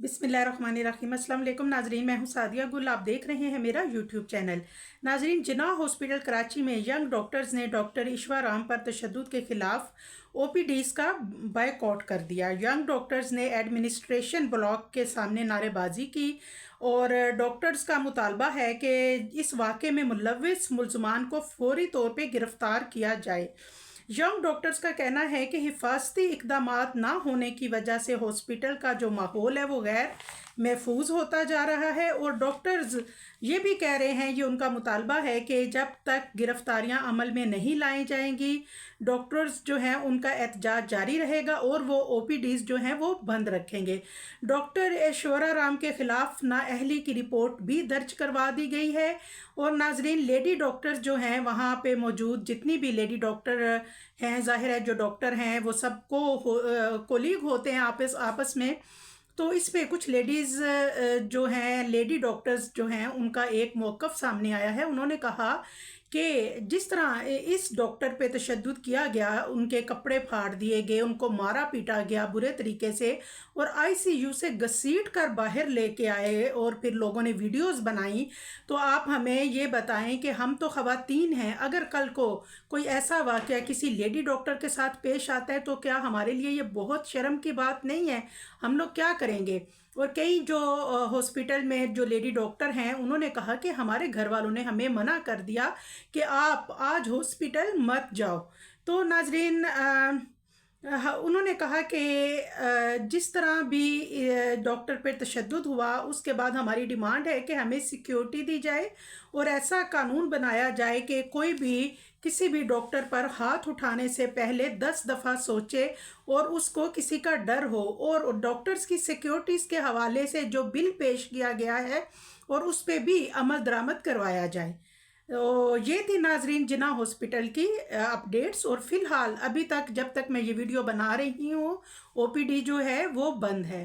बिस्मिल्लाहिर्रहमानिर्रहीम। अस्सलाम वालेकुम नाजरीन, मैं हूं सादिया गुल। आप देख रहे हैं मेरा यूट्यूब चैनल। नाजरीन, जिन्ना हॉस्पिटल कराची में यंग डॉक्टर्स ने डॉक्टर ईश्वा राम पर तशद्दुद के खिलाफ ओपीडीज़ का बायकॉट कर दिया। यंग डॉक्टर्स ने एडमिनिस्ट्रेशन ब्लॉक के सामने नारेबाजी की और डॉक्टर्स का मुतालबा है कि इस वाक़े में मुलव्विस मुल्ज़मान को फौरी तौर पर गिरफ़्तार किया जाए। यंग डॉक्टर्स का कहना है कि हिफाजती इक़दामात ना होने की वजह से हॉस्पिटल का जो माहौल है वो गैर महफूज होता जा रहा है और डॉक्टर्स ये भी कह रहे हैं, ये उनका मुतालबा है कि जब तक गिरफ्तारियां अमल में नहीं लाई जाएंगी डॉक्टर्स जो हैं उनका एहतजाज जारी रहेगा और वो ओपीडीज़ जो हैं वो बंद रखेंगे। डॉक्टर ऐश्वर्या राम के ख़िलाफ़ नाअहली की रिपोर्ट भी दर्ज करवा दी गई है और नाजरीन, लेडी डॉक्टर्स जो हैं वहाँ पे मौजूद जितनी भी लेडी डॉक्टर हैं, ज़ाहिर है जो डॉक्टर हैं वो सबको कोलीग होते हैं आपस में, तो इस पे कुछ लेडीज़ जो हैं लेडी डॉक्टर्स जो हैं उनका एक मौक़िफ़ सामने आया है। उन्होंने कहा कि जिस तरह इस डॉक्टर पे तशद्दुद किया गया, उनके कपड़े फाड़ दिए गए, उनको मारा पीटा गया बुरे तरीके से और आईसीयू से घसीट कर बाहर लेके आए और फिर लोगों ने वीडियोस बनाई, तो आप हमें ये बताएं कि हम तो ख़वातीन हैं, अगर कल को कोई ऐसा वाक़या किसी लेडी डॉक्टर के साथ पेश आता है तो क्या हमारे लिए ये बहुत शर्म की बात नहीं है? हम लोग क्या करेंगे? और कई जो हॉस्पिटल में जो लेडी डॉक्टर हैं उन्होंने कहा कि हमारे घर वालों ने हमें मना कर दिया कि आप आज हॉस्पिटल मत जाओ। तो नाजरीन, उन्होंने कहा कि जिस तरह भी डॉक्टर पर तशद्दुद हुआ उसके बाद हमारी डिमांड है कि हमें सिक्योरिटी दी जाए और ऐसा कानून बनाया जाए कि कोई भी किसी भी डॉक्टर पर हाथ उठाने से पहले 10 दफ़ा सोचे और उसको किसी का डर हो और डॉक्टर्स की सिक्योरिटीज़ के हवाले से जो बिल पेश किया गया है और उस पर भी अमल दरामद करवाया जाए। तो ये थी नाजरीन जिन्ना हॉस्पिटल की अपडेट्स और फ़िलहाल अभी तक जब तक मैं ये वीडियो बना रही हूँ ओपीडी जो है वो बंद है।